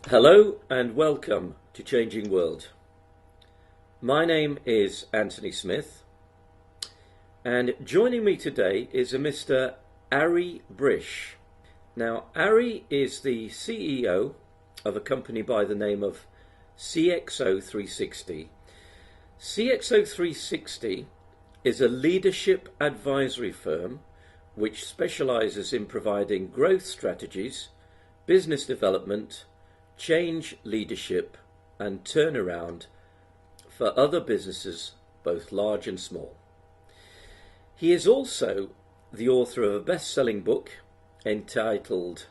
Hello and welcome to Changing World. My name is Anthony Smith, and joining me today is a Mr. Arie Brish. Now, Arie is the CEO of a company by the name of CXO360. CXO360 is a leadership advisory firm which specializes in providing growth strategies, business development, change leadership and turnaround for other businesses, both large and small. He is also the author of a best-selling book entitled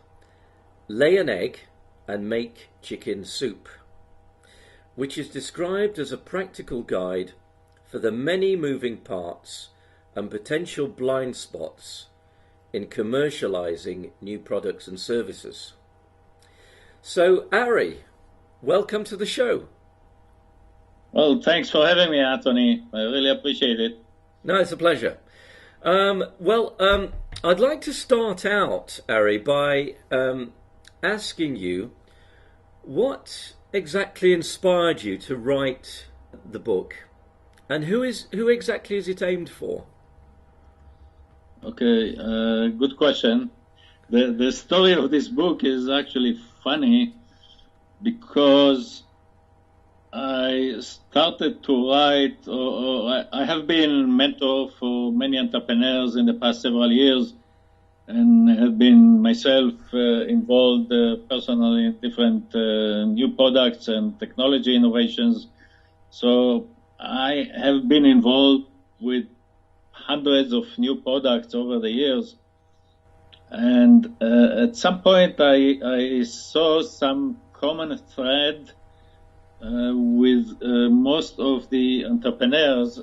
Lay an Egg and Make Chicken Soup, which is described as a practical guide for the many moving parts and potential blind spots in commercializing new products and services. So, Arie, welcome to the show. Well, thanks for having me, Anthony. I really appreciate it. No, it's a pleasure. I'd like to start out, Arie, by asking you what exactly inspired you to write the book, and who exactly is it aimed for? Okay, good question. The story of this book is actually funny because I started to write, or I have been mentor for many entrepreneurs in the past several years, and have been myself involved personally in different new products and technology innovations. So I have been involved with hundreds of new products over the years. And at some point I saw some common thread with most of the entrepreneurs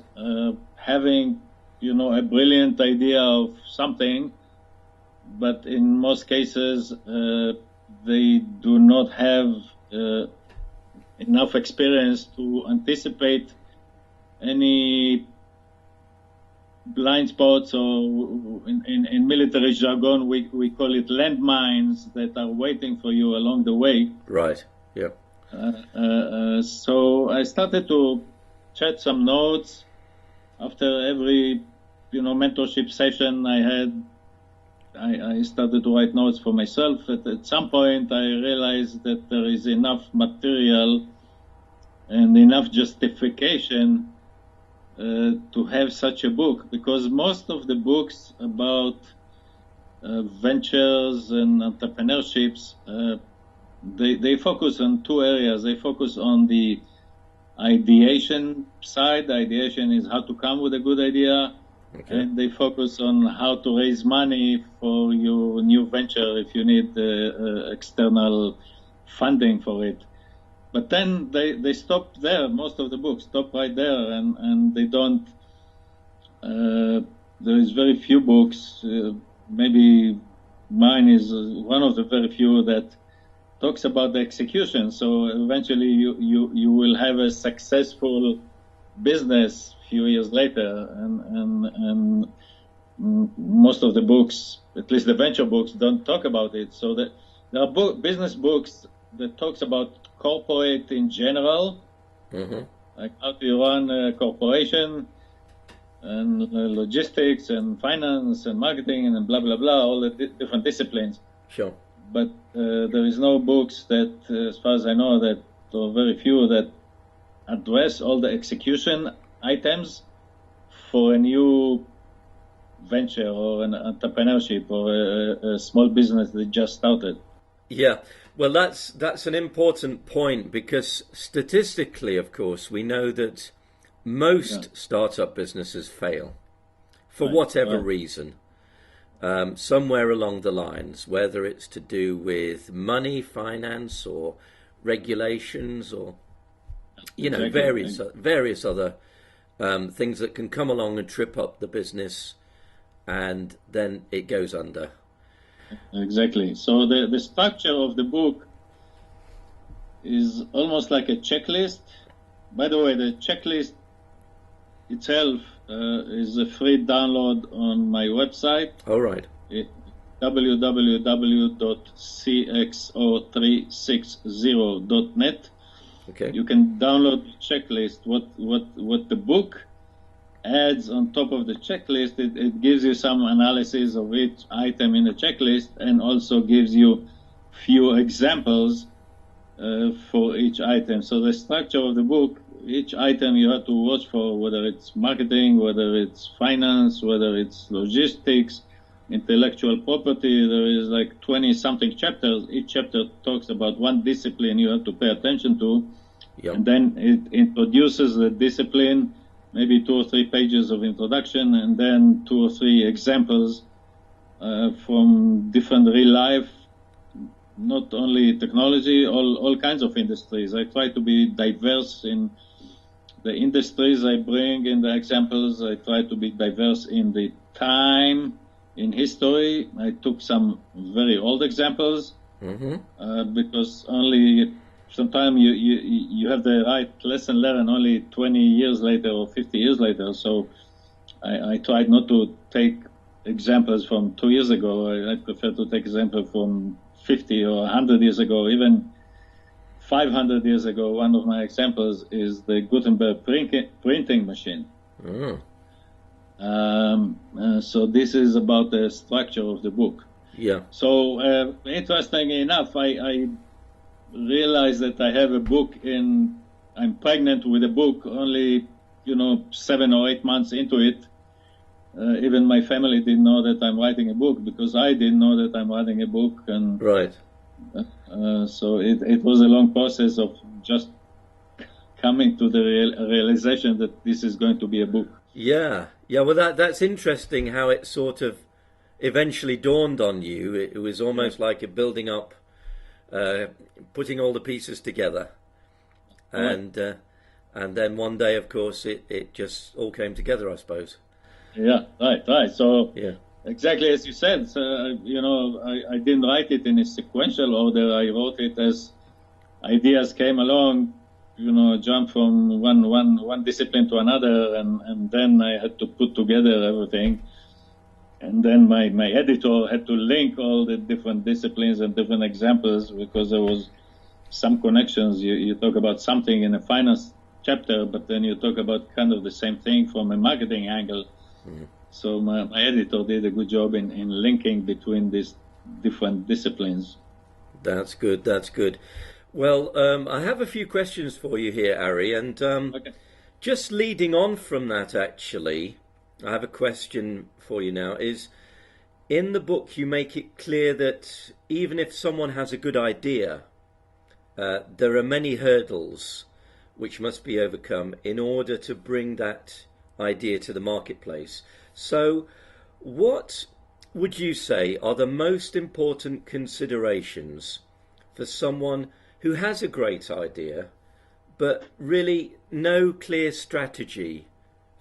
having, a brilliant idea of something, but in most cases they do not have enough experience to anticipate any blind spots, or in military jargon we call it landmines, that are waiting for you along the way. Right. Yeah. So I started to chat some notes after every mentorship session I had. I started to write notes for myself. At some point I realized that there is enough material and enough justification to have such a book, because most of the books about ventures and entrepreneurships, they focus on two areas. They focus on the ideation side. Ideation is how to come with a good idea. Okay. And they focus on how to raise money for your new venture if you need external funding for it. But then they stop there. Most of the books stop right there, and they don't. There is very few books. Maybe mine is one of the very few that talks about the execution. So eventually, you will have a successful business a few years later, and most of the books, at least the venture books, don't talk about it. So there are business books that talks about corporate in general, like how to run a corporation, and logistics and finance and marketing and blah blah blah, all the different disciplines. Sure. But there is no books that, as far as I know, or very few, that address all the execution items for a new venture or an entrepreneurship or a small business that just started. Yeah. Well, that's an important point, because statistically, of course, we know that most startup businesses fail for whatever reason, somewhere along the lines, whether it's to do with money, finance, or regulations, or various other things that can come along and trip up the business, and then it goes under. Exactly. So the structure of the book is almost like a checklist. By the way, the checklist itself is a free download on my website. All right. www.CXO360.net. Okay. You can download the checklist. What the book adds on top of the checklist, it gives you some analysis of each item in the checklist, and also gives you few examples for each item. So the structure of the book, each item you have to watch for, whether it's marketing, whether it's finance, whether it's logistics, intellectual property. There is like 20 something chapters. Each chapter talks about one discipline you have to pay attention to. Yep. And then it introduces the discipline, maybe 2 or 3 pages of introduction, and then 2 or 3 examples from different real life, not only technology, all kinds of industries. I try to be diverse in the industries I bring in the examples. I try to be diverse in the time, in history. I took some very old examples because only sometimes you have the right lesson learned only 20 years later or 50 years later. So I tried not to take examples from 2 years ago. I prefer to take examples from 50 or 100 years ago, even 500 years ago. One of my examples is the Gutenberg printing machine. So this is about the structure of the book. Yeah. So interestingly enough, I realized that I have a book I'm pregnant with a book only, 7 or 8 months into it. Even my family didn't know that I'm writing a book, because I didn't know that I'm writing a book. And right. So it was a long process of just coming to the realization that this is going to be a book. Yeah. Well, that's interesting how it sort of eventually dawned on you. It was almost like a building up, putting all the pieces together, and then one day, of course, it just all came together, I suppose. Yeah, right. So yeah, exactly as you said. So, I didn't write it in a sequential order. I wrote it as ideas came along. Jump from one discipline to another, and then I had to put together everything. And then my editor had to link all the different disciplines and different examples, because there was some connections. You talk about something in a finance chapter, but then you talk about kind of the same thing from a marketing angle. So my editor did a good job in linking between these different disciplines. That's good. Well, I have a few questions for you here, Arie, and Okay. just leading on from that, actually, I have a question for you now. Is in the book you make it clear that even if someone has a good idea, there are many hurdles which must be overcome in order to bring that idea to the marketplace. So what would you say are the most important considerations for someone who has a great idea but really no clear strategy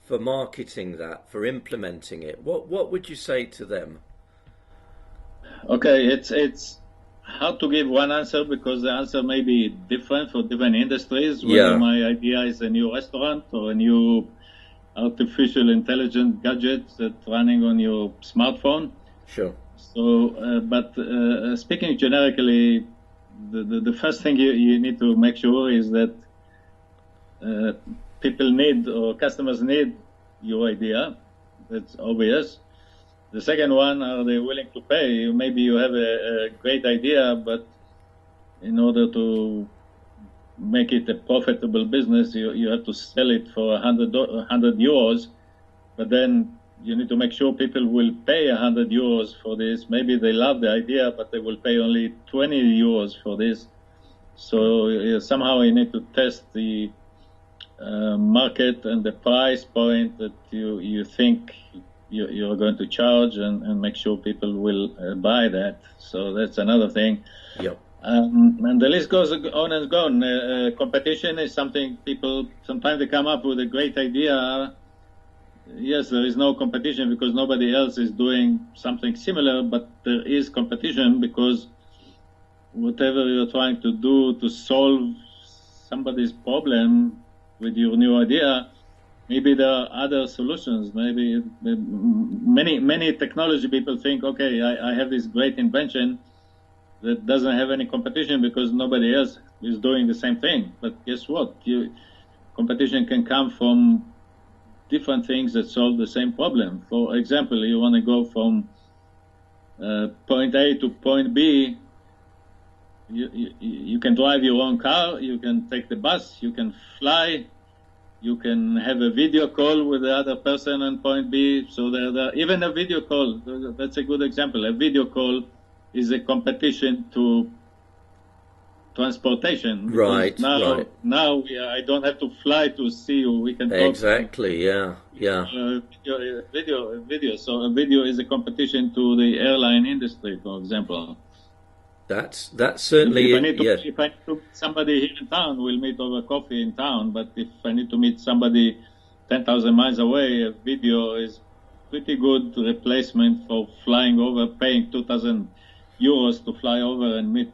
for marketing that, for implementing it? What would you say to them? Okay, it's hard to give one answer, because the answer may be different for different industries. Whether my idea is a new restaurant or a new artificial intelligent gadget that's running on your smartphone. Sure. So, but speaking generically, the first thing you need to make sure is that people need, or customers need, your idea. That's obvious. The second one, are they willing to pay? Maybe you have a great idea, but in order to make it a profitable business, you have to sell it for 100 euros, but then you need to make sure people will pay 100 euros for this. Maybe they love the idea, but they will pay only 20 euros for this. So somehow you need to test the market and the price point that you think you're going to charge, and make sure people will buy that. So that's another thing. Yep. And the list goes on and on. Competition is something people, sometimes they come up with a great idea. Yes, there is no competition because nobody else is doing something similar, but there is competition because whatever you're trying to do to solve somebody's problem with your new idea, maybe there are other solutions. Maybe many technology people think, okay, I have this great invention that doesn't have any competition because nobody else is doing the same thing. But guess what? Competition can come from different things that solve the same problem. For example, you want to go from point A to point B. You can drive your own car, you can take the bus, you can fly, you can have a video call with the other person on point B. So there even a video call, that's a good example. A video call is a competition to transportation. Right. Now I don't have to fly to see you. We can talk. Exactly. Yeah. Video. So a video is a competition to the airline industry, for example. That's certainly if I need to meet somebody here in town, we'll meet over coffee in town. But if I need to meet somebody 10,000 miles away, a video is pretty good replacement for flying over, paying 2,000 euros to fly over and meet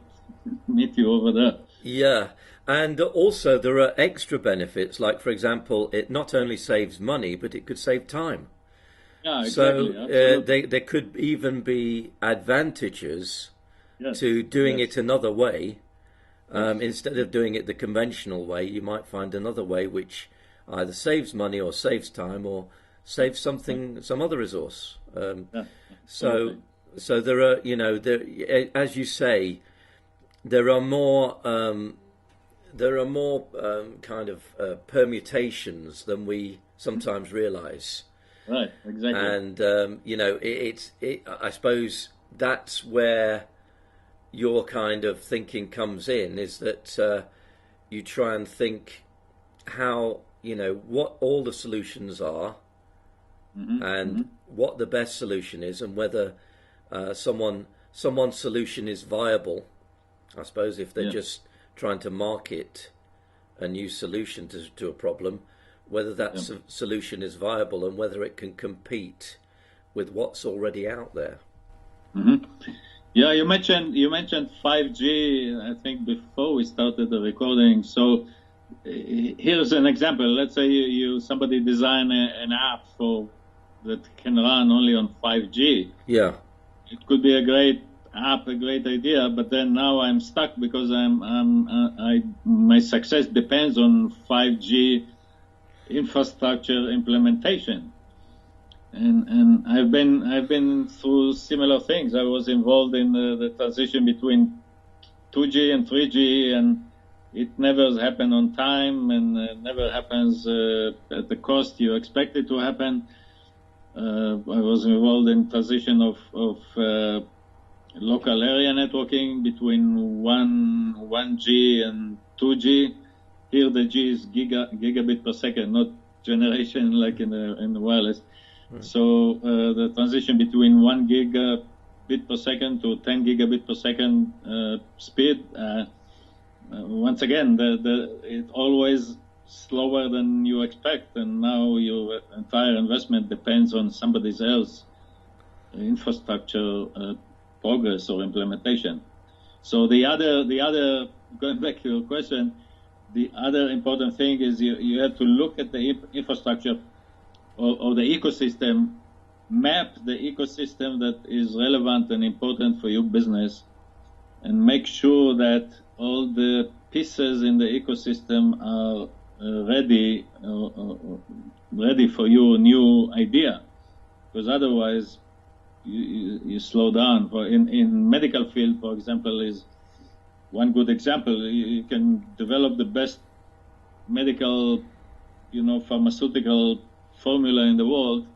you over there. Yeah, and also there are extra benefits. Like, for example, it not only saves money, but it could save time. Yeah, exactly. So there could even be advantages. Yes. To doing it another way. Instead of doing it the conventional way, you might find another way which either saves money or saves time or saves some other resource. So there are, as you say, there are more kind of permutations than we sometimes realize. Right, exactly. And I suppose that's where your kind of thinking comes in, is that you try and think how, what all the solutions are, and what the best solution is, and whether someone's solution is viable. I suppose if they're just trying to market a new solution to a problem, whether that solution is viable and whether it can compete with what's already out there. Yeah, you mentioned 5G, I think, before we started the recording. So here's an example. Let's say somebody design an app that can run only on 5G. Yeah. It could be a great app, a great idea, but then now I'm stuck because my success depends on 5G infrastructure implementation. And I've been through similar things. I was involved in the transition between 2G and 3G, and it never happened on time, and never happens at the cost you expect it to happen. I was involved in transition of local area networking between 1G and 2G. Here the G is gigabit per second, not generation like in the wireless. So the transition between 1 gigabit per second to 10 gigabit per second speed, once again, it always slower than you expect, and now your entire investment depends on somebody else's infrastructure progress or implementation. So the other, going back to your question, the other important thing is you have to look at the infrastructure or the ecosystem, map the ecosystem that is relevant and important for your business, and make sure that all the pieces in the ecosystem are ready for your new idea. Because otherwise, you slow down. In medical field, for example, is one good example. You can develop the best medical, pharmaceutical formula in the world,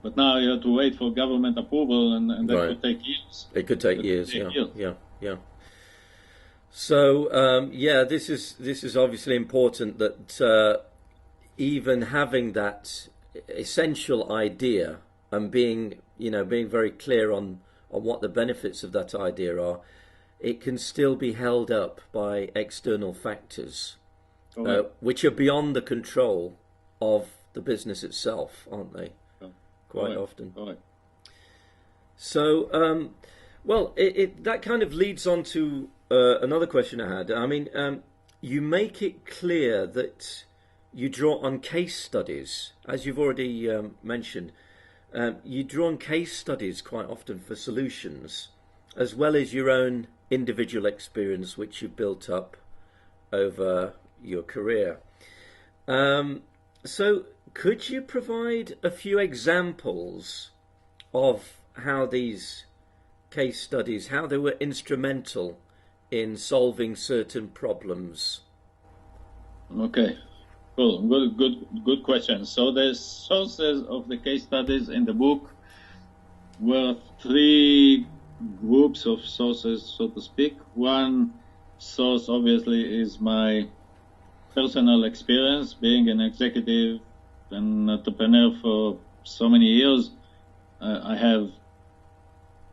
but now you have to wait for government approval, and that could take years. It could take years. Yeah. So this is obviously important, that even having that essential idea and being very clear on what the benefits of that idea are, it can still be held up by external factors, which are beyond the control of the business itself, aren't they? Quite often. So, that kind of leads on to another question I had. I mean, you make it clear that you draw on case studies, as you've already mentioned. You draw on case studies quite often for solutions, as well as your own individual experience, which you've built up over your career. So, could you provide a few examples of how these case studies, how they were instrumental in solving certain problems? Okay, cool. Good question. So the sources of the case studies in the book were three groups of sources, so to speak. One source, obviously, is my personal experience being an executive and entrepreneur for so many years. I have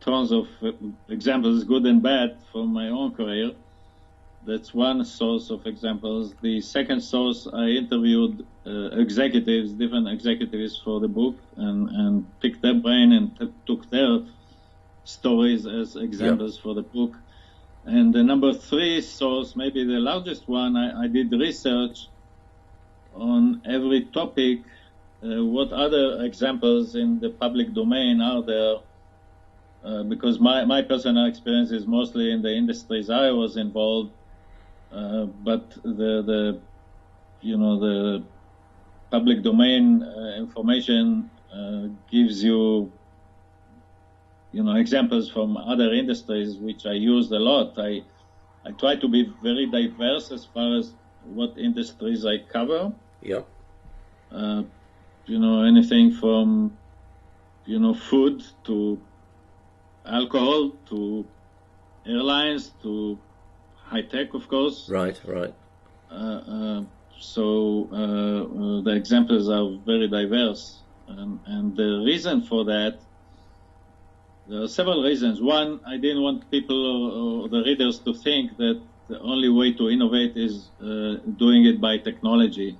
tons of examples, good and bad, from my own career. That's one source of examples. The second source, I interviewed different executives for the book, and picked their brain and took their stories as examples for the book. And the number three source, maybe the largest one, I did research on every topic. What other examples in the public domain are there? Because my personal experience is mostly in the industries I was involved, but the public domain information gives you examples from other industries, which I used a lot. I try to be very diverse as far as what industries I cover. Yeah. Anything from food to alcohol to airlines to high tech, of course. Right. So the examples are very diverse, and the reason for that, there are several reasons. One, I didn't want people or the readers to think that the only way to innovate is doing it by technology.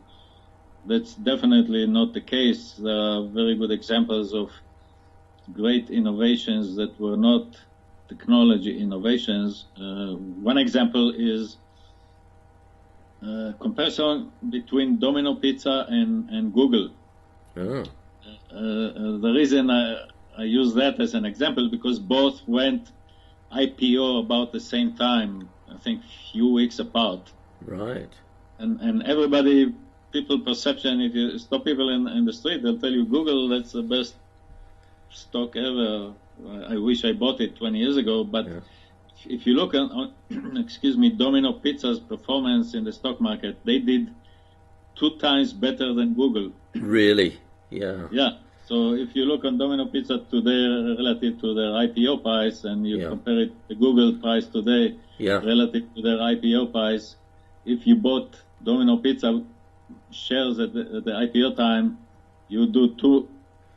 That's definitely not the case. There are very good examples of great innovations that were not technology innovations. One example is comparison between Domino Pizza and Google. Oh. The reason I use that as an example, because both went IPO about the same time, I think few weeks apart. Right. And people perception, if you stop people in the street, they'll tell you Google, that's the best stock ever. I wish I bought it 20 years ago, but if you look on Domino Pizza's performance in the stock market, they did 2 times better than Google. Really? Yeah. Yeah. So if you look on Domino Pizza today relative to their IPO price, and you compare it to Google price today relative to their IPO price, if you bought Domino Pizza shares at the IPO time, you do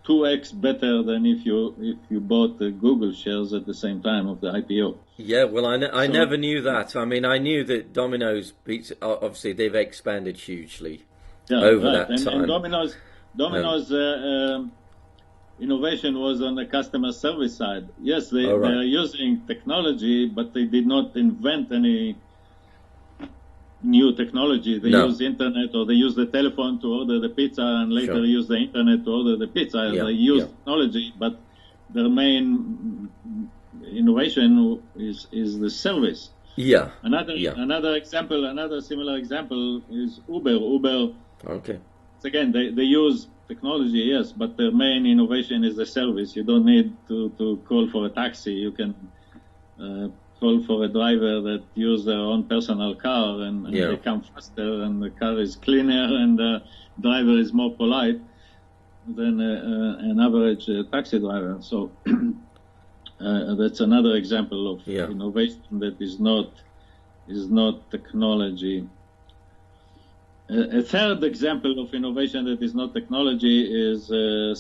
2x better than if you bought the Google shares at the same time of the IPO. Yeah, well, I never knew that. I mean, I knew that Domino's Pizza, obviously, they've expanded hugely over that time. And Domino's innovation was on the customer service side. Yes, they are using technology, but they did not invent any new technology. They use internet, or they use the telephone to order the pizza, and later use the internet to order the pizza. They use technology, but their main innovation is the service. Yeah. Another example, another similar example is Uber. Uber. Okay. Again, they use technology, yes, but their main innovation is the service. You don't need to call for a taxi. You can call for a driver that use their own personal car, and they come faster, and the car is cleaner, and the driver is more polite than an average taxi driver. So that's another example of innovation that is not technology. A third example of innovation that is not technology is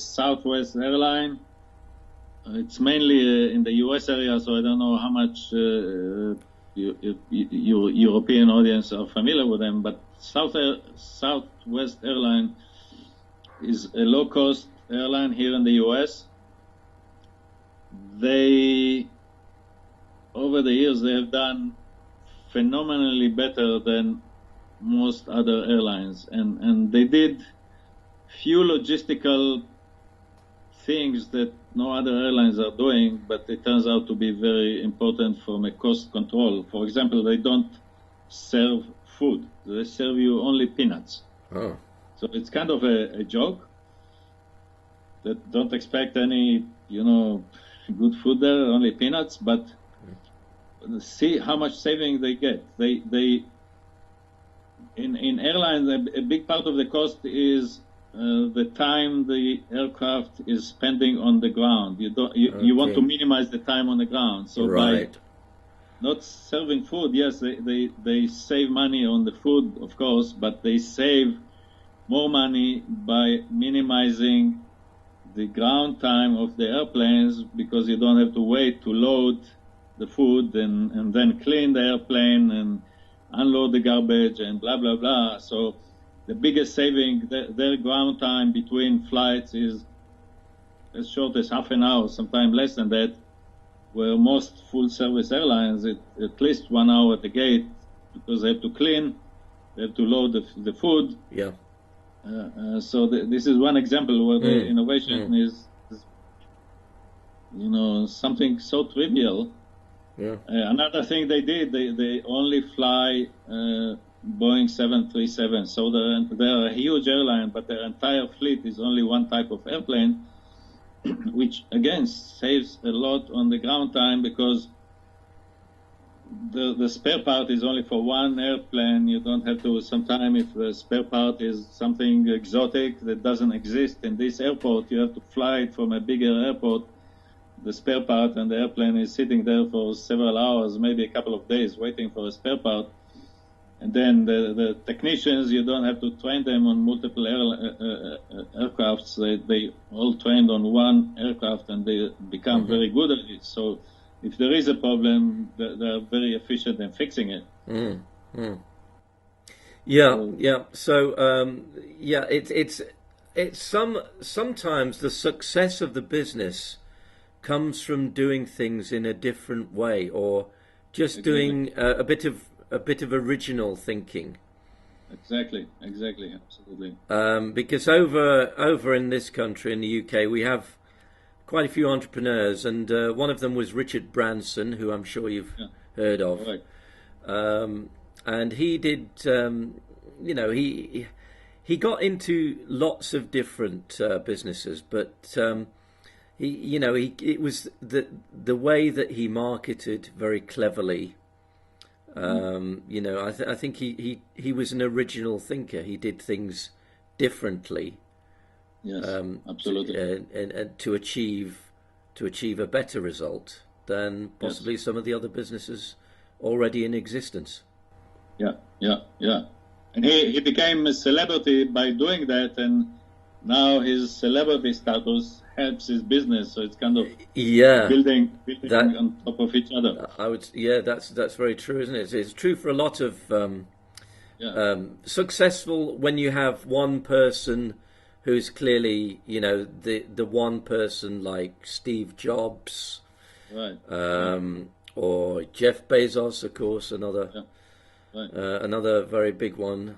Southwest Airline. It's mainly in the U.S. area, so I don't know how much your European audience are familiar with them, but Southwest Airline is a low-cost airline here in the U.S. Over the years, they have done phenomenally better than most other airlines, and they did few logistical things that no other airlines are doing, but it turns out to be very important from a cost control. For example, they don't serve food. They serve you only peanuts. Oh. So it's kind of a joke that don't expect any, good food there, only peanuts, but see how much saving they get. In airlines, a big part of the cost is the time the aircraft is spending on the ground. You want to minimize the time on the ground. So right. by not serving food, yes, they save money on the food, of course, but they save more money by minimizing the ground time of the airplanes, because you don't have to wait to load the food and then clean the airplane and unload the garbage and blah, blah, blah. So the biggest saving, their ground time between flights is as short as half an hour, sometimes less than that, where most full-service airlines, at least 1 hour at the gate, because they have to clean, they have to load the food. Yeah. So this is one example where the innovation is, something so trivial. Yeah. Another thing they did, they only fly Boeing 737. So they're a huge airline, but their entire fleet is only one type of airplane, which again saves a lot on the ground time, because the spare part is only for one airplane. You don't have to, sometimes if the spare part is something exotic that doesn't exist in this airport, you have to fly it from a bigger airport, the spare part, and the airplane is sitting there for several hours, maybe a couple of days, waiting for a spare part. And then the technicians, you don't have to train them on multiple aircrafts. They all trained on one aircraft, and they become very good at it. So if there is a problem, they're very efficient in fixing it. Yeah. So it's sometimes the success of the business comes from doing things in a different way, or just doing a bit of original thinking. Exactly, absolutely. Because over in this country, in the UK, we have quite a few entrepreneurs, and one of them was Richard Branson, who I'm sure you've heard of. Right. And he did, he got into lots of different businesses, but it was the way that he marketed very cleverly. I think he was an original thinker. He did things differently. Yes, absolutely. And to achieve a better result than possibly some of the other businesses already in existence. Yeah. And he became a celebrity by doing that, and now his celebrity status helps his business. So it's kind of building on top of each other. That's very true, isn't it? It's true for a lot of successful, when you have one person who's clearly, the one person like Steve Jobs, right, or Jeff Bezos, of course, another very big one.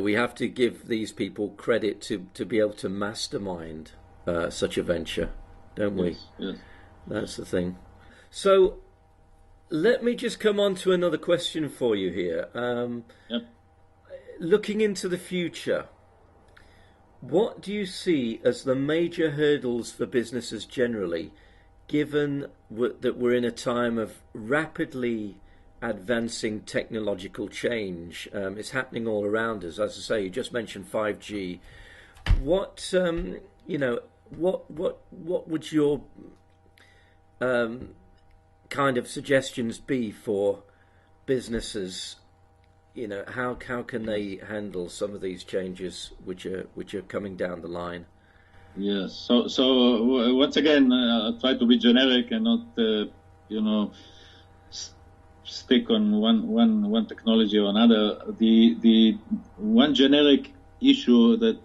We have to give these people credit to be able to mastermind such a venture, don't we? Yes. That's the thing. So let me just come on to another question for you here. Looking into the future, what do you see as the major hurdles for businesses generally, given that we're in a time of rapidly advancing technological change? It's happening all around us. As I say, you just mentioned 5G. What would your kind of suggestions be for businesses? How can they handle some of these changes which are coming down the line? Yes. So once again, I'll try to be generic and not stick on one technology or another. The one generic issue that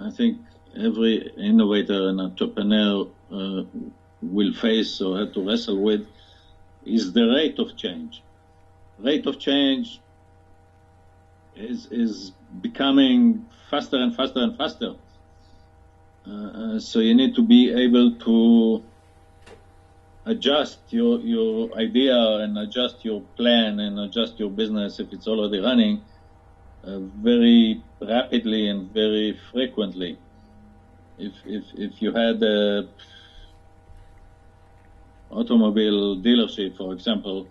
I think every innovator and entrepreneur will face or have to wrestle with is the rate of change. rate of change is becoming faster and faster and faster. So you need to be able to adjust your idea and adjust your plan and adjust your business if it's already running very rapidly and very frequently. If you had a automobile dealership, for example,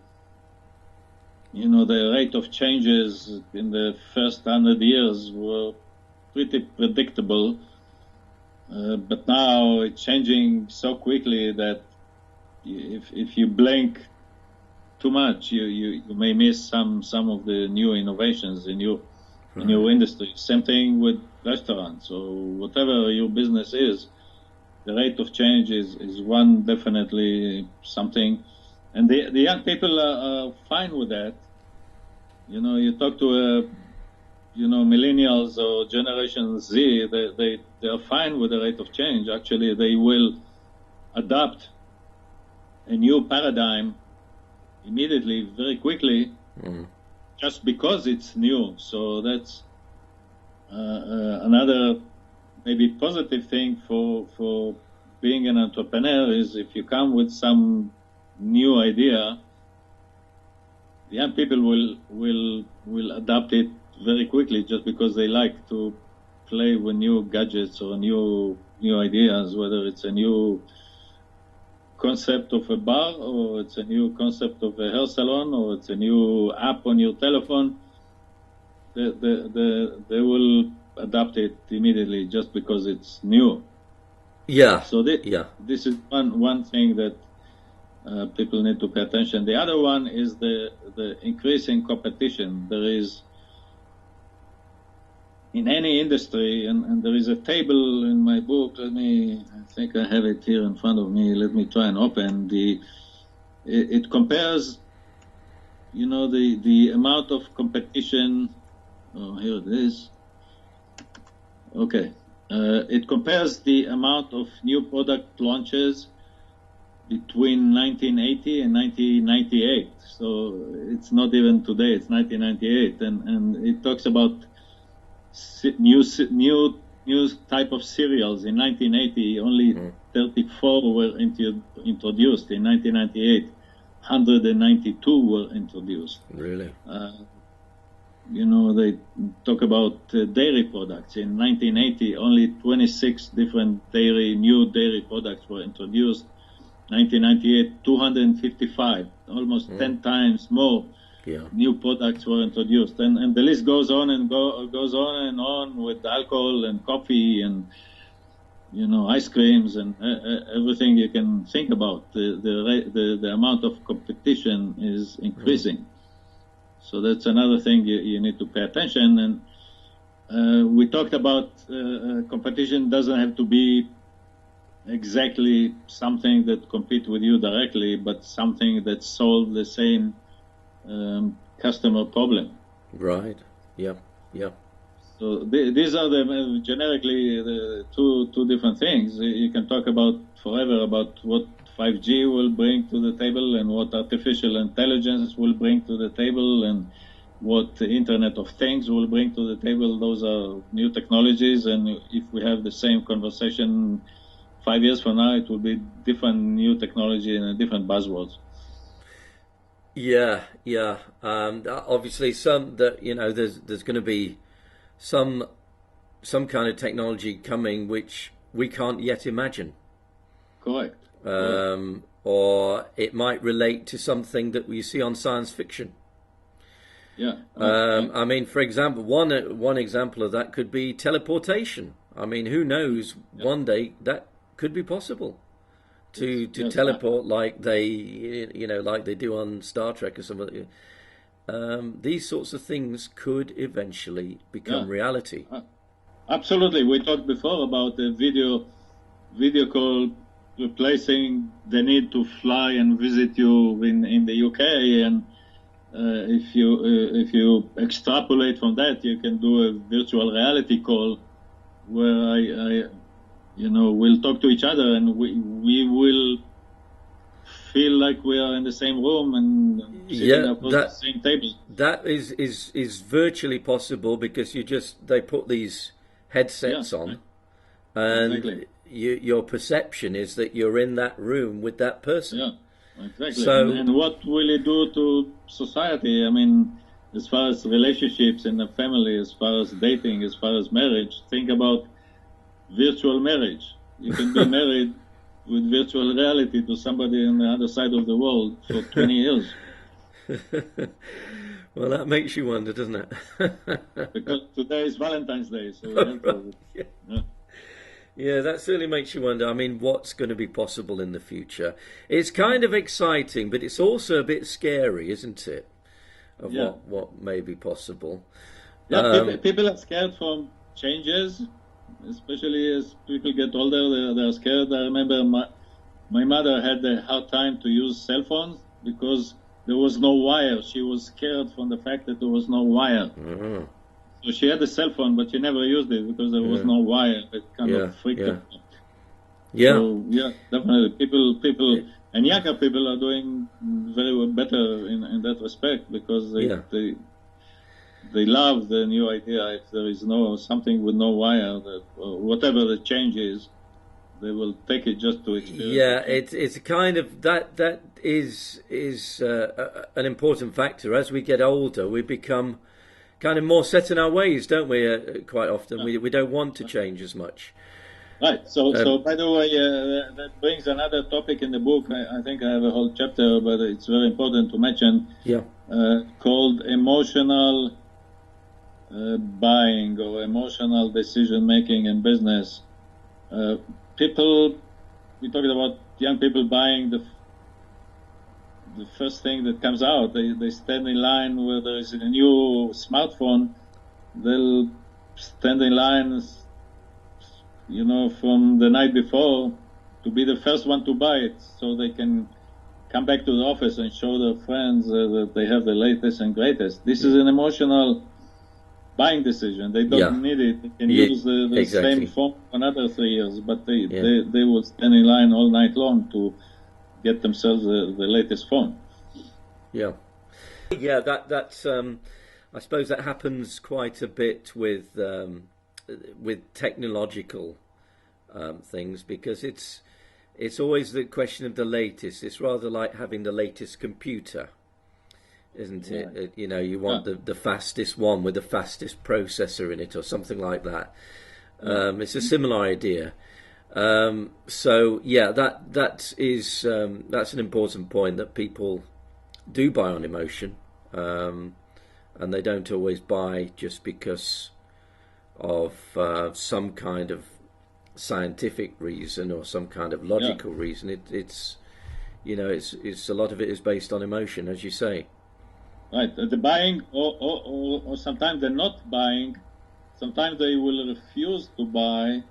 the rate of changes in the first 100 years were pretty predictable, but now it's changing so quickly that if you blink too much, you may miss some of the new innovations in your industry. Same thing with restaurants or whatever your business is. The rate of change is one definitely something, and the young people are fine with that. You talk to millennials or Generation Z, they are fine with the rate of change. Actually, they will adopt a new paradigm immediately, very quickly, just because it's new. So that's another maybe positive thing for being an entrepreneur is if you come with some new idea, the young people will adopt it very quickly just because they like to play with new gadgets or new ideas, whether it's a new concept of a bar or it's a new concept of a hair salon or it's a new app on your telephone. They will adopt it immediately just because it's new. Yeah. So this is one thing that people need to pay attention. The other one is the increase in competition. There is in any industry, and there is a table in my book. I think I have it here in front of me. Let me try and open it compares, the amount of competition. Oh, here it is. Okay. It compares the amount of new product launches between 1980 and 1998. So it's not even today, it's 1998. And it talks about new type of cereals. In 1980, only 34 were introduced. In 1998, 192 were introduced. Really? They talk about dairy products. In 1980, only 26 different new dairy products were introduced. 1998, 255, almost 10 times more new products were introduced. And the list goes on and goes on and on with alcohol and coffee and, ice creams and everything you can think about. The amount of competition is increasing. So that's another thing you need to pay attention. And we talked about competition doesn't have to be exactly something that compete with you directly, but something that solve the same customer problem. Right. Yeah. Yeah. So these are generically the two different things. You can talk about forever about what 5G will bring to the table and what artificial intelligence will bring to the table and what the Internet of Things will bring to the table. Those are new technologies, and if we have the same conversation 5 years from now, it will be different new technology and different buzzwords. Yeah. Obviously, there's going to be some kind of technology coming which we can't yet imagine. Correct. Or it might relate to something that we see on science fiction. Yeah. I mean, for example, one example of that could be teleportation. I mean, who knows? Yeah. One day that could be possible to teleport like they do on Star Trek or something. These sorts of things could eventually become reality. Absolutely. We talked before about the video call replacing the need to fly and visit you in the UK, and if you extrapolate from that, you can do a virtual reality call where we'll talk to each other and we will feel like we are in the same room and sitting Yeah, across the same table. that is virtually possible because they put these headsets Yeah, on, and exactly. your perception is that you're in that room with that person. Yeah, exactly. So And what will it do to society? I mean, as far as relationships in the family, as far as dating, as far as marriage, think about virtual marriage. You can be married with virtual reality to somebody on the other side of the world for 20 years. well, that makes you wonder, doesn't it? Because today is Valentine's Day, so we have to. Yeah. Yeah. Yeah, that certainly makes you wonder. I mean, what's going to be possible in the future? It's kind of exciting, but it's also a bit scary, isn't it? Of Yeah. what may be possible. Yeah, people are scared from changes, especially as people get older. They're scared. I remember my mother had a hard time to use cell phones because there was no wire. She was scared from the fact that there was no wire. Mm-hmm. So she had a cell phone, but she never used it because there was no wire. It kind of freaked her out. Yeah. So yeah, definitely, people, and younger people are doing very better in that respect because they love the new idea. If there is something with no wire, or whatever the change is, they will take it just to experience. Yeah, it's a kind of that is an important factor. As we get older, we become kind of more set in our ways, don't we? Quite often, we don't want to change as much. Right. So by the way, that brings another topic in the book. I think I have a whole chapter, but it's very important to mention. Yeah. Called emotional buying or emotional decision making in business. We talked about young people buying the first thing that comes out. They stand in line where there is a new smartphone. They'll stand in line, from the night before to be the first one to buy it, so they can come back to the office and show their friends that they have the latest and greatest. This is an emotional buying decision. They don't need it. They can use the same phone for another 3 years, but they will stand in line all night long to get themselves the latest phone. Yeah. Yeah, that's I suppose that happens quite a bit with technological things, because it's always the question of the latest. It's rather like having the latest computer, isn't it? You want the fastest one with the fastest processor in it, or something like that. It's a similar idea. So yeah, that's an important point, that people do buy on emotion, and they don't always buy just because of some kind of scientific reason or some kind of logical reason. It's a lot of it is based on emotion, as you say. Right, the buying, or sometimes they're not buying. Sometimes they will refuse to buy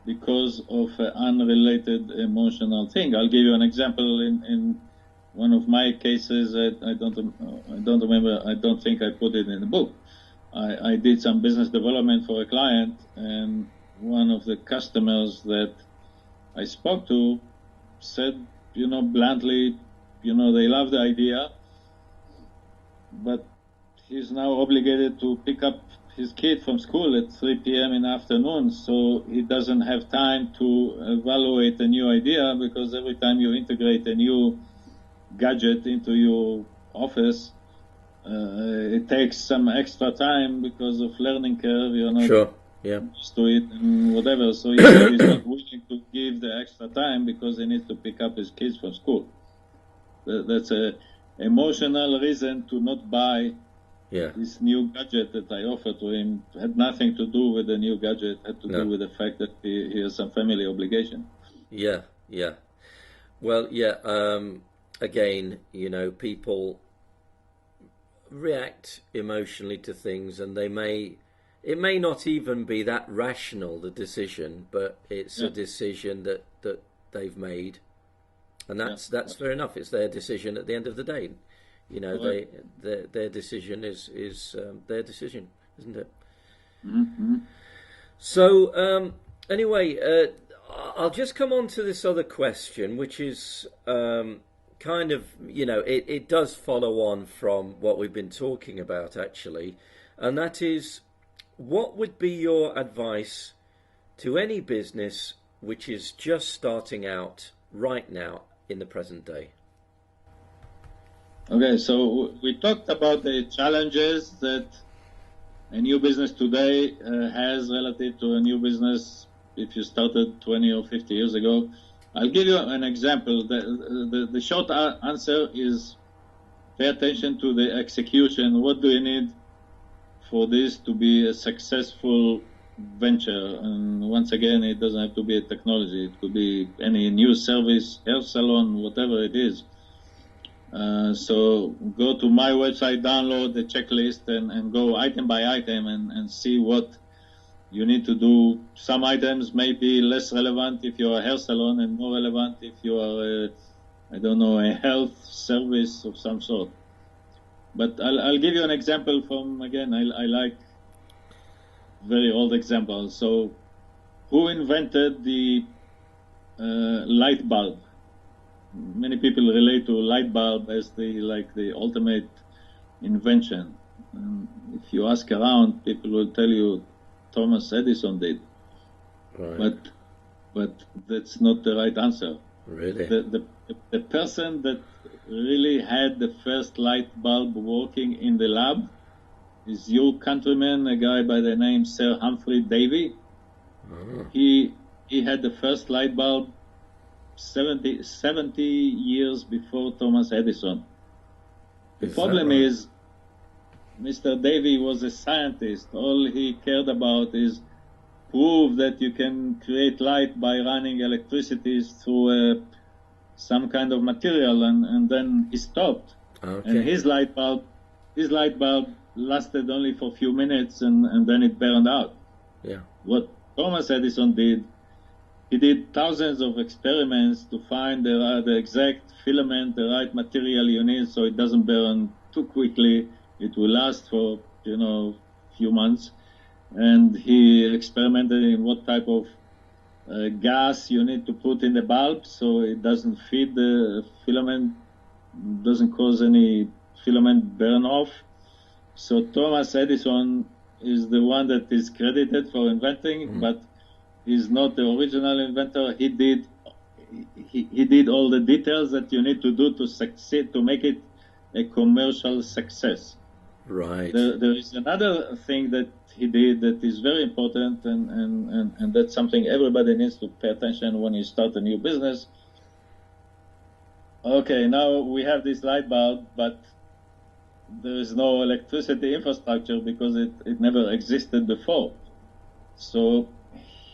because of an unrelated emotional thing. I'll give you an example. In one of my cases, I don't remember. I don't think I put it in the book. I did some business development for a client, and one of the customers that I spoke to said, bluntly, they love the idea, but he's now obligated to pick up his kid from school at 3 p.m. in the afternoon, so he doesn't have time to evaluate a new idea, because every time you integrate a new gadget into your office, it takes some extra time because of learning curve. You're not used to it and whatever, so he's not willing to give the extra time because he needs to pick up his kids from school. That's a emotional reason to not buy this new gadget that I offered to him. It had nothing to do with the new gadget. It had to do with the fact that he has some family obligation. Yeah. Well, again, people react emotionally to things, and it may not even be that rational, the decision, but it's a decision that they've made, and that's fair enough. It's their decision at the end of the day. Their decision is their decision, isn't it? Mm-hmm. So anyway, I'll just come on to this other question, which is kind of, it does follow on from what we've been talking about, actually. And that is, what would be your advice to any business which is just starting out right now in the present day? Okay, so we talked about the challenges that a new business today has relative to a new business if you started 20 or 50 years ago. I'll give you an example. The short answer is pay attention to the execution. What do you need for this to be a successful venture? And once again, it doesn't have to be a technology. It could be any new service, hair salon, whatever it is. So go to my website, download the checklist, and go item by item and see what you need to do. Some items may be less relevant if you're a hair salon and more relevant if you are, a health service of some sort. But I'll give you an example from, again, I like very old examples. So who invented the light bulb? Many people relate to light bulb as the ultimate invention. If you ask around, people will tell you Thomas Edison did. Right. But that's not the right answer. Really? The person that really had the first light bulb working in the lab is your countryman, a guy by the name Sir Humphrey Davy. Oh. He had the first light bulb 70 years before Thomas Edison. The problem is, Mr. Davy was a scientist. All he cared about is prove that you can create light by running electricity through some kind of material, and then he stopped. Okay. And his light bulb lasted only for a few minutes, and then it burned out. Yeah. What Thomas Edison did, he did thousands of experiments to find the exact filament, the right material you need, so it doesn't burn too quickly. It will last for, few months. And he experimented in what type of gas you need to put in the bulb so it doesn't feed the filament, doesn't cause any filament burn off. So Thomas Edison is the one that is credited for inventing, but he's not the original inventor. He did all the details that you need to do to succeed, to make it a commercial success. Right. There is another thing that he did that is very important, and that's something everybody needs to pay attention when you start a new business. Okay, now we have this light bulb, but there is no electricity infrastructure because it never existed before. So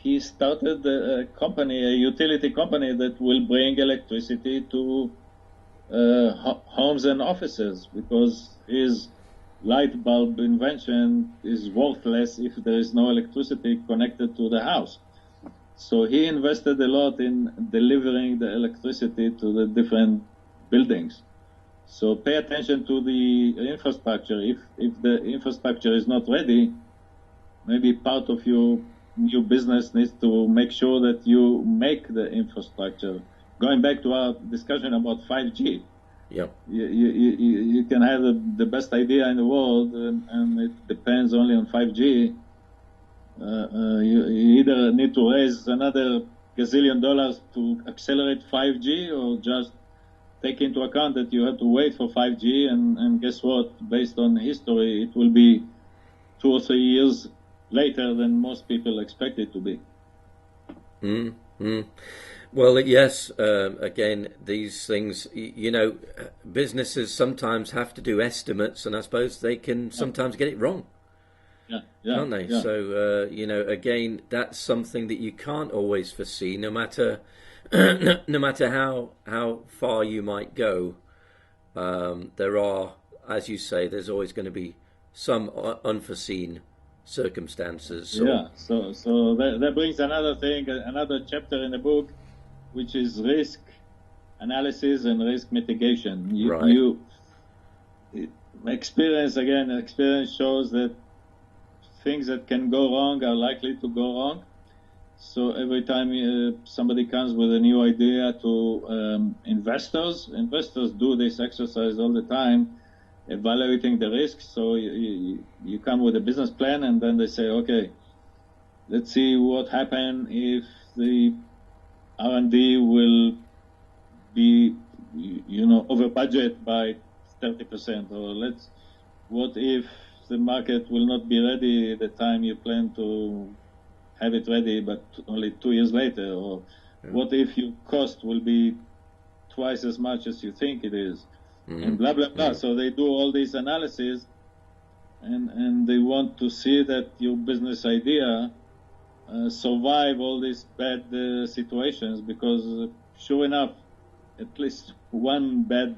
he started a company, a utility company that will bring electricity to homes and offices, because his light bulb invention is worthless if there is no electricity connected to the house. So he invested a lot in delivering the electricity to the different buildings. So pay attention to the infrastructure. If the infrastructure is not ready, maybe part of your new business needs to make sure that you make the infrastructure. Going back to our discussion about 5G, Yep. You can have the best idea in the world, and it depends only on 5G. You either need to raise another gazillion dollars to accelerate 5G, or just take into account that you have to wait for 5G, and guess what? Based on history, it will be 2 or 3 years later than most people expect it to be. Mm-hmm. Well, yes, again, these things, businesses sometimes have to do estimates, and I suppose they can sometimes get it wrong. Yeah, can't they? Yeah. So, again, that's something that you can't always foresee, no matter no matter how far you might go. There are, as you say, there's always going to be some unforeseen circumstances. So that brings another thing, another chapter in the book, which is risk analysis and risk mitigation. Experience shows that things that can go wrong are likely to go wrong. So every time somebody comes with a new idea to investors do this exercise all the time, evaluating the risks. So you come with a business plan, and then they say, okay, let's see what happens if the R&D will be, over budget by 30%, or what if the market will not be ready at the time you plan to have it ready, but only 2 years later, or what if your cost will be twice as much as you think it is, and blah, blah, blah. So they do all these analysis, and they want to see that your business idea survive all these bad situations, because sure enough, at least one bad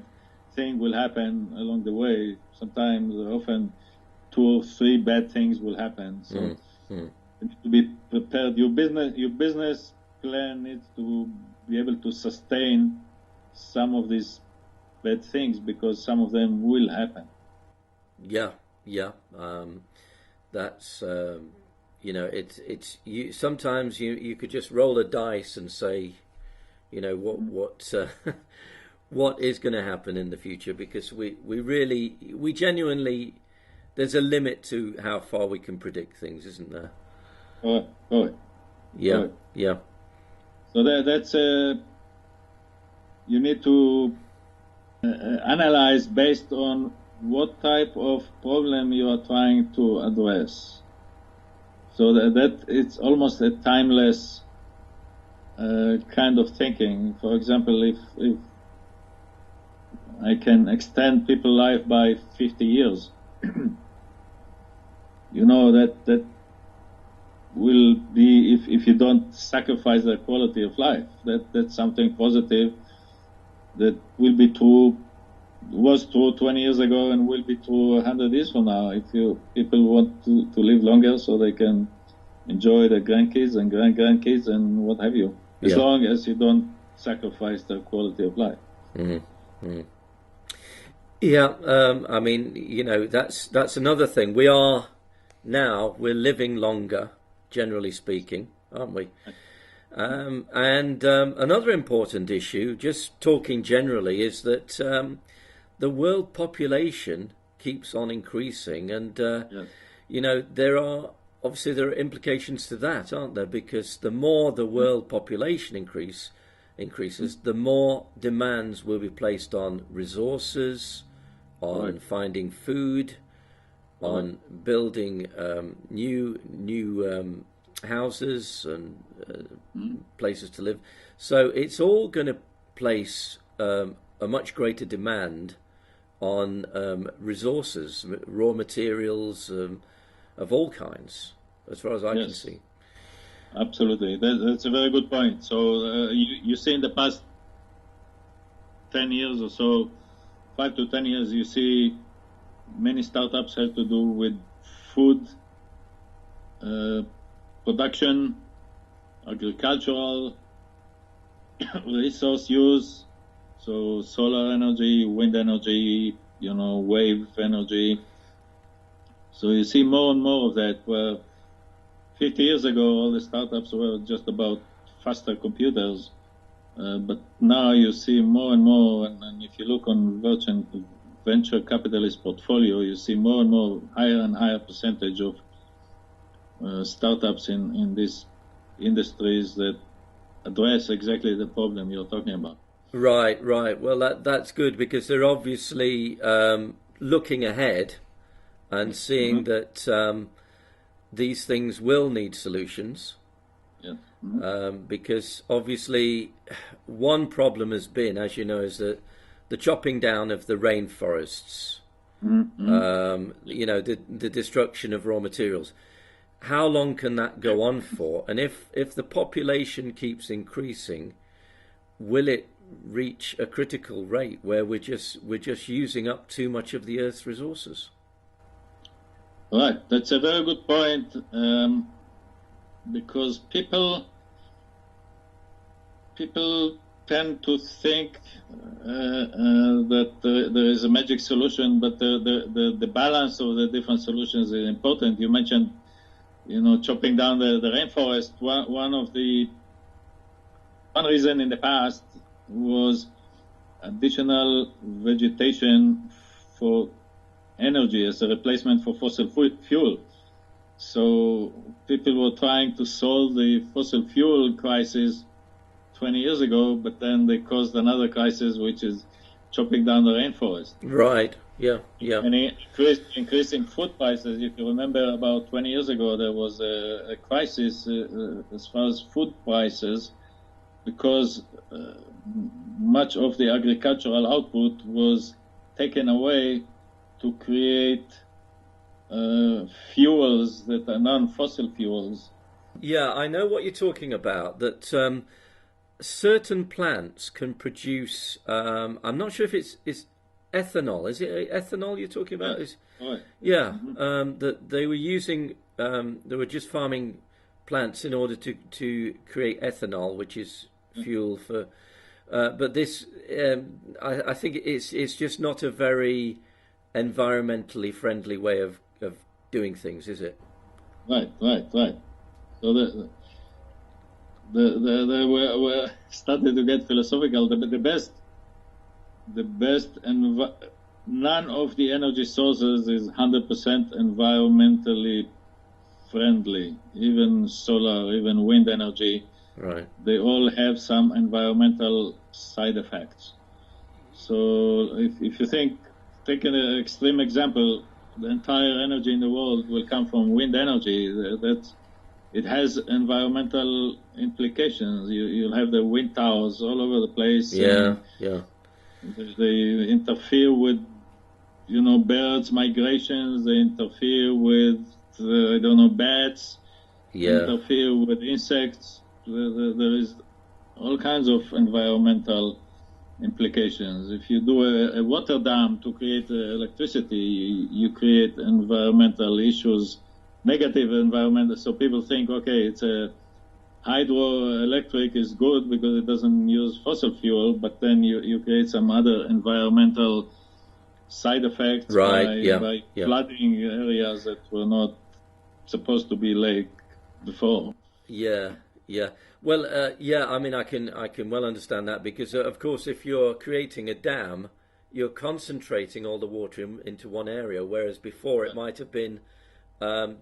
thing will happen along the way. Sometimes, often, 2 or 3 bad things will happen. So you need to be prepared. Your business plan needs to be able to sustain some of these bad things, because some of them will happen. Yeah. That's it's you. Sometimes you could just roll a dice and say, what is going to happen in the future, because we genuinely, there's a limit to how far we can predict things, isn't there? Oh. Yeah. So that's you need to analyze based on what type of problem you are trying to address. So that it's almost a timeless kind of thinking. For example, if I can extend people's life by 50 years, that will be, if you don't sacrifice the quality of life, that's something positive that will be true, was true 20 years ago, and will be true 100 years from now, if people want to live longer so they can enjoy their grandkids and grandkids and what have you, as long as you don't sacrifice the quality of life. Yeah, I mean, that's another thing. We're living longer, generally speaking, aren't we? And another important issue, just talking generally, is that the world population keeps on increasing, and there are implications to that, aren't there? Because the more the world population increases, the more demands will be placed on resources, on finding food, on building new houses and places to live. So it's all going to place a much greater demand on resources, raw materials of all kinds, as far as I can see. Absolutely. That's a very good point. So you see in the past 10 years or so, 5 to 10 years, you see many startups have to do with food production, agricultural, resource use, so solar energy, wind energy, wave energy. So you see more and more of that, where 50 years ago all the startups were just about faster computers, but now you see more and more, and if you look on venture capitalist portfolio, you see more and more higher and higher percentage of startups in these industries that address exactly the problem you're talking about. Right. Well, that's good, because they're obviously looking ahead and seeing that these things will need solutions. Because obviously one problem has been, as you know, is that the chopping down of the rainforests, the destruction of raw materials. How long can that go on for? And if the population keeps increasing, will it reach a critical rate where we're just using up too much of the Earth's resources? Right, that's a very good point, because people tend to think that there is a magic solution, but the balance of the different solutions is important. You mentioned chopping down the rainforest. One reason in the past was additional vegetation for energy as a replacement for fossil fuel. So people were trying to solve the fossil fuel crisis 20 years ago, but then they caused another crisis, which is chopping down the rainforest. Right. Yeah. Yeah. And increasing food prices. If you remember, about 20 years ago, there was a crisis as far as food prices, because much of the agricultural output was taken away to create fuels that are non-fossil fuels. Yeah, I know what you're talking about. That certain plants can produce. I'm not sure if it's ethanol. Is it ethanol you're talking about? Right. Yeah. That they were using. They were just farming plants in order to create ethanol, which is fuel for. But this, I think it's just not a very environmentally friendly way of doing things, is it? Right. So we started to get philosophical. The best, and none of the energy sources is 100% environmentally friendly. Even solar, even wind energy. Right. They all have some environmental side effects. So if you take an extreme example, the entire energy in the world will come from wind energy. It has environmental implications. You'll have the wind towers all over the place. Yeah. They interfere with, birds' migrations. They interfere with, bats. Yeah. Interfere with insects. There is all kinds of environmental implications. If you do a water dam to create electricity, you create environmental issues, negative environmental. So people think, okay, it's a hydroelectric is good because it doesn't use fossil fuel, but then you create some other environmental side effects by flooding areas that were not supposed to be lake before. Yeah. Well, I mean, I can well understand that, because, of course, if you're creating a dam, you're concentrating all the water into one area, whereas before it might have been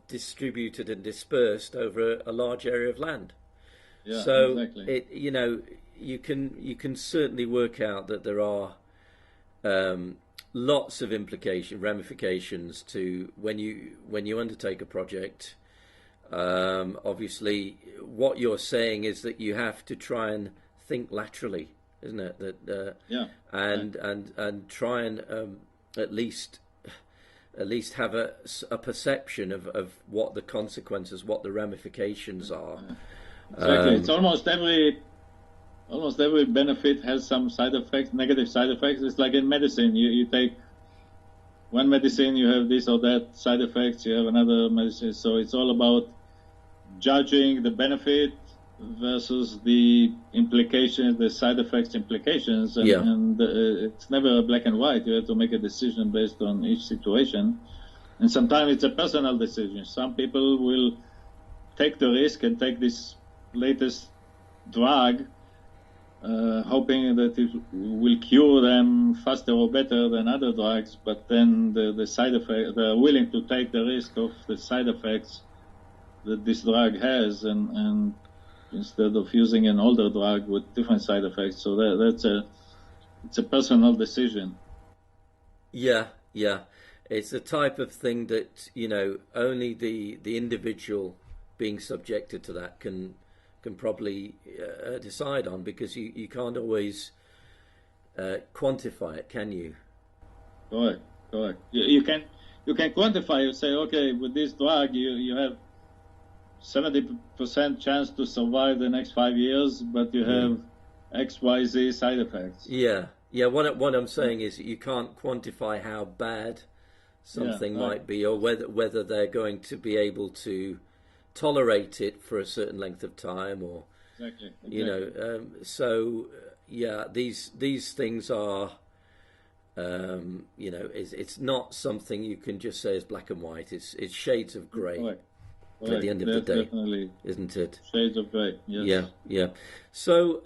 distributed and dispersed over a large area of land. Yeah, so exactly. you can certainly work out that there are lots of ramifications to when you undertake a project. Obviously, what you're saying is that you have to try and think laterally, isn't it? That and try and at least have a perception of what the consequences, what the ramifications are. Exactly. It's almost every benefit has some side effects, negative side effects. It's like in medicine. You take one medicine, you have this or that side effects. You have another medicine. So it's all about judging the benefit versus the implications, the side effects implications, and it's never a black and white. You have to make a decision based on each situation, and sometimes it's a personal decision. Some people will take the risk and take this latest drug, hoping that it will cure them faster or better than other drugs, but then the side effect, they're willing to take the risk of the side effects that this drug has, and instead of using an older drug with different side effects. So it's a personal decision. Yeah. It's the type of thing that only the individual being subjected to that can probably decide on, because you can't always quantify it, can you? Correct. You can quantify. You say, okay, with this drug you have 70% chance to survive the next 5 years, but you have X, Y, Z side effects. Yeah. What I'm saying is that you can't quantify how bad something might be, or whether they're going to be able to tolerate it for a certain length of time, or exactly. These things are it's not something you can just say is black and white. It's shades of grey. at the end of the day, definitely. Isn't it? Shades of grey. Yes. Yeah, yeah. So,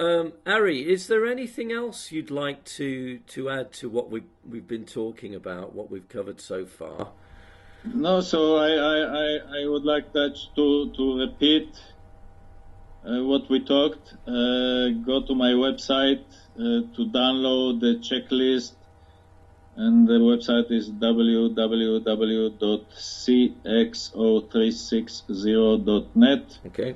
Arie, is there anything else you'd like to add to what we've been talking about, what we've covered so far? No, so I would like that to repeat what we talked. Go to my website to download the checklist, and the website is www.CXO360.net. Okay.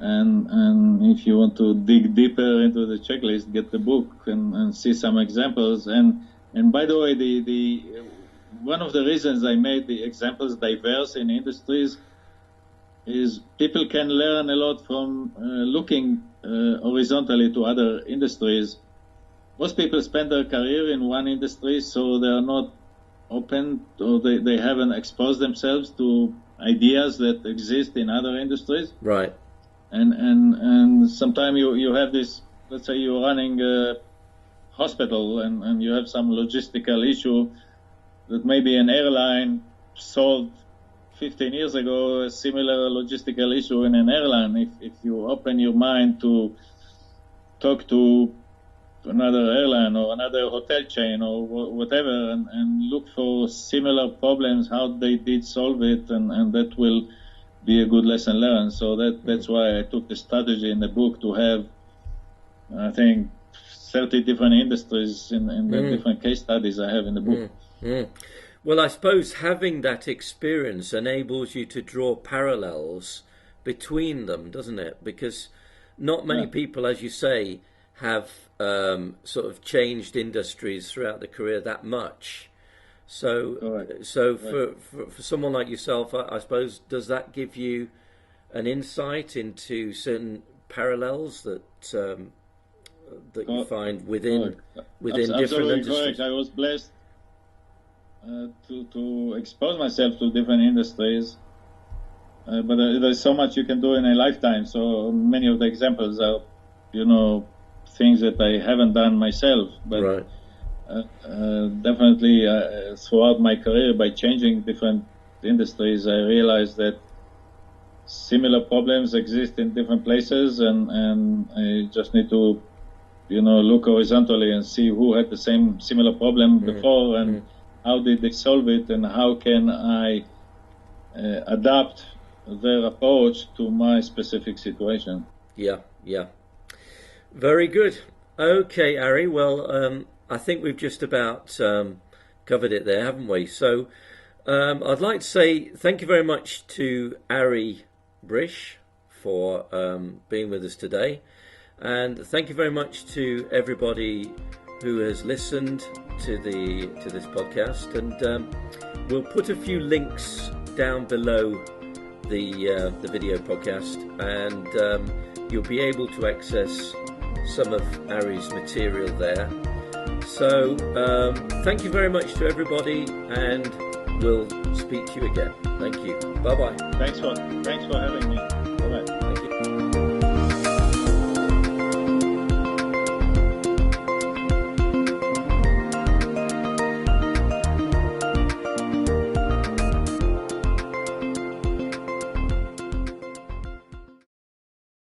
And if you want to dig deeper into the checklist, get the book and see some examples. And by the way, the one of the reasons I made the examples diverse in industries is people can learn a lot from looking horizontally to other industries. Most people spend their career in one industry, so they are not open, or they haven't exposed themselves to ideas that exist in other industries. Right. And sometimes you have this, let's say you're running a hospital and you have some logistical issue that maybe an airline solved 15 years ago, a similar logistical issue in an airline. If you open your mind to talk to another airline or another hotel chain or whatever and look for similar problems, how they did solve it, and that will be a good lesson learned. So that's why I took the strategy in the book to have, I think, 30 different industries in the different case studies I have in the book. Well, I suppose having that experience enables you to draw parallels between them, doesn't it? Because not many people, as you say, have sort of changed industries throughout the career that much. So, for someone like yourself, I suppose, does that give you an insight into certain parallels that you find within different industries? Correct. I was blessed to expose myself to different industries, but there's so much you can do in a lifetime. So many of the examples are, things that I haven't done myself, but right. Definitely throughout my career, by changing different industries, I realized that similar problems exist in different places, and I just need to, look horizontally and see who had the similar problem before and how did they solve it, and how can I adapt their approach to my specific situation. Yeah. Very good. Okay, Arie. Well, I think we've just about covered it there, haven't we? So I'd like to say thank you very much to Arie Brish for being with us today. And thank you very much to everybody who has listened to this podcast. And we'll put a few links down below the video podcast, and you'll be able to access some of Arie's material there. So thank you very much to everybody, and we'll speak to you again. Thank you. Bye-bye. Thanks for having me. Bye-bye.